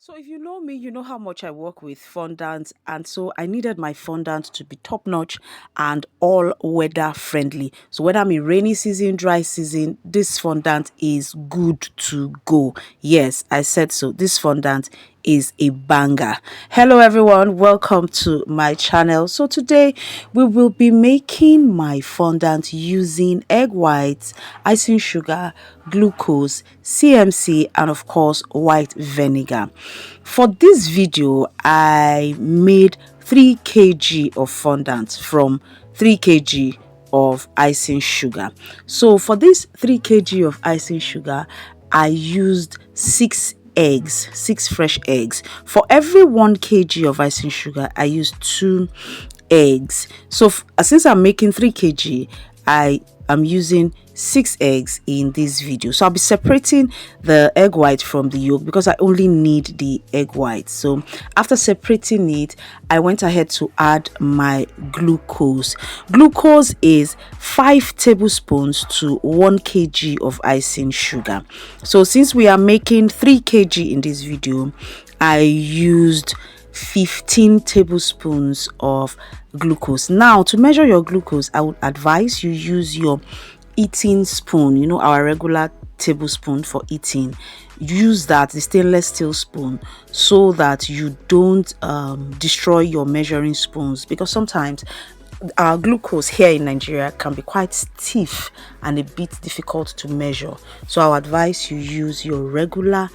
So if you know me, you know how much I work with fondant, and so I needed my fondant to be top notch and all weather friendly. So whether I'm in rainy season, dry season, this fondant is good to go. Yes, I said so. This fondant is a banger. Hello everyone, welcome to my channel. So today we will be making my fondant using egg whites, icing sugar, glucose, CMC, and of course white vinegar. For this video I made 3 kg of fondant from 3 kg of icing sugar. So for this 3 kg of icing sugar I used 6 fresh eggs. For every 1 kg of icing sugar I use 2 eggs. So since I'm making 3 kg, I am using 6 eggs in this video. So I'll be separating the egg white from the yolk because I only need the egg white. So after separating it, I went ahead to add my glucose. Glucose is 5 tablespoons to 1 kg of icing sugar. So since we are making 3 kg in this video, I used 15 tablespoons of glucose. Now to measure your glucose, I would advise you use your eating spoon, you know, our regular tablespoon for eating. Use that, the stainless steel spoon, so that you don't destroy your measuring spoons, because sometimes our glucose here in Nigeria can be quite stiff and a bit difficult to measure. So I would advise you use your regular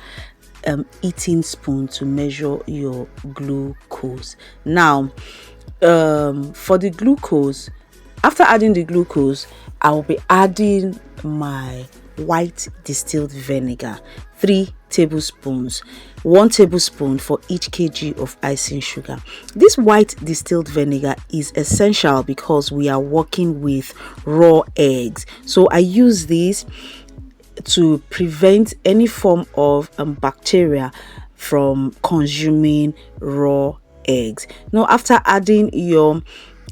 eating spoon to measure your glucose. Now for the glucose, after adding the glucose, I will be adding my white distilled vinegar, 3 tablespoons, 1 tablespoon for each kg of icing sugar. This white distilled vinegar is essential because we are working with raw eggs. So I use this to prevent any form of bacteria from consuming raw eggs. Now after adding your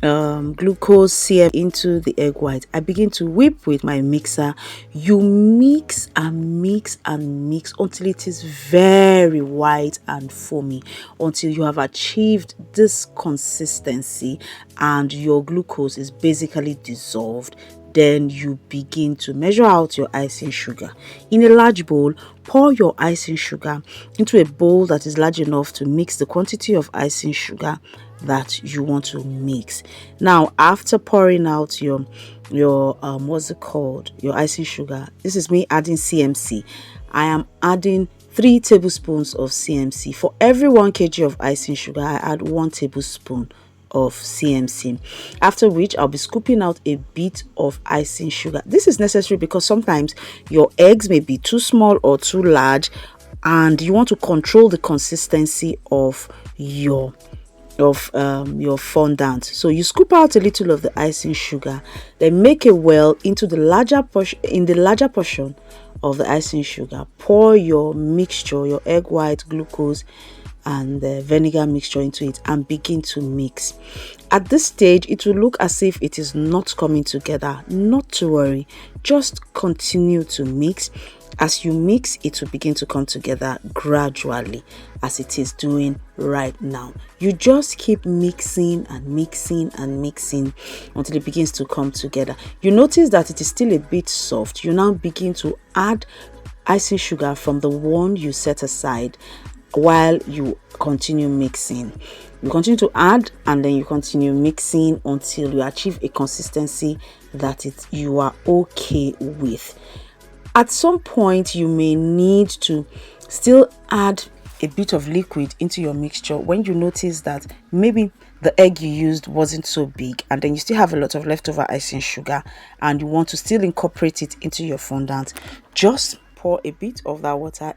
glucose CM into the egg white, I begin to whip with my mixer. You mix and mix and mix until it is very white and foamy, until you have achieved this consistency and your glucose is basically dissolved. Then you begin to measure out your icing sugar. In a large bowl, pour your icing sugar into a bowl that is large enough to mix the quantity of icing sugar that you want to mix. Now after pouring out your what's it called, your icing sugar, this is me adding CMC. I am adding 3 tablespoons of CMC. For every 1 kg of icing sugar I add 1 tablespoon of CMC, after which I'll be scooping out a bit of icing sugar. This is necessary because sometimes your eggs may be too small or too large and you want to control the consistency of your fondant. So you scoop out a little of the icing sugar, then make a well into the larger portion. In the larger portion of the icing sugar, pour your mixture, your egg white, glucose and the vinegar mixture into it and begin to mix. At this stage it will look as if it is not coming together. Not to worry, just continue to mix. As you mix, it will begin to come together gradually, as it is doing right now. You just keep mixing and mixing and mixing until it begins to come together. You notice that it is still a bit soft. You now begin to add icing sugar from the one you set aside while you continue mixing. You continue to add and then you continue mixing until you achieve a consistency that you are okay with. At some point you may need to still add a bit of liquid into your mixture when you notice that maybe the egg you used wasn't so big and then you still have a lot of leftover icing sugar and you want to still incorporate it into your fondant. Just pour a bit of that water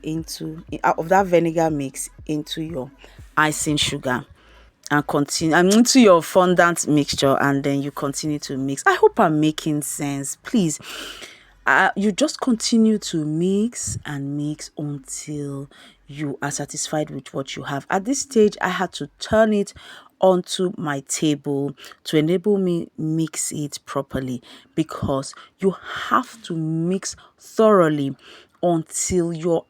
of that vinegar mix into your icing sugar and continue into your fondant mixture, and then you continue to mix. I hope I'm making sense. Please, you just continue to mix and mix until you are satisfied with what you have. At this stage I had to turn it onto my table to enable me mix it properly, because you have to mix thoroughly until your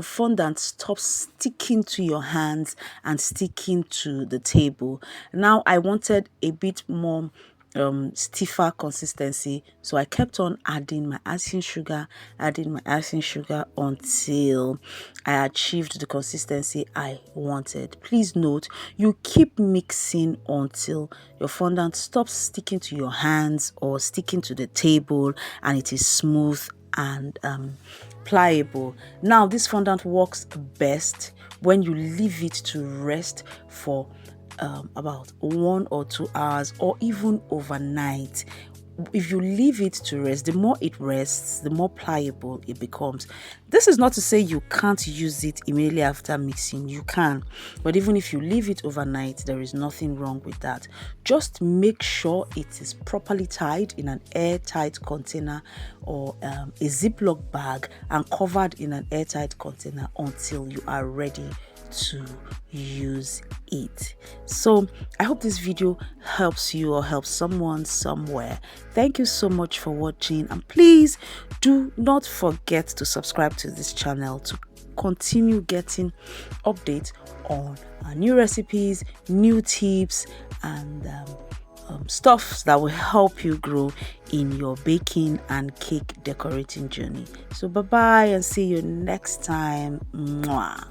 fondant stops sticking to your hands and sticking to the table. Now I wanted a bit more stiffer consistency, so I kept on adding my icing sugar until I achieved the consistency I wanted. Please note, you keep mixing until your fondant stops sticking to your hands or sticking to the table and it is smooth and pliable. Now this fondant works best when you leave it to rest for about 1 or 2 hours or even overnight. If you leave it to rest, the more it rests, the more pliable it becomes. This is not to say you can't use it immediately after mixing. You can, but even if you leave it overnight, there is nothing wrong with that. Just make sure it is properly tied in an airtight container or a Ziploc bag and covered in an airtight container until you are ready to use it. So I hope this video helps you or helps someone somewhere. Thank you so much for watching, and please do not forget to subscribe to this channel to continue getting updates on new recipes, new tips, and stuff that will help you grow in your baking and cake decorating journey. So bye bye and see you next time. Mwah.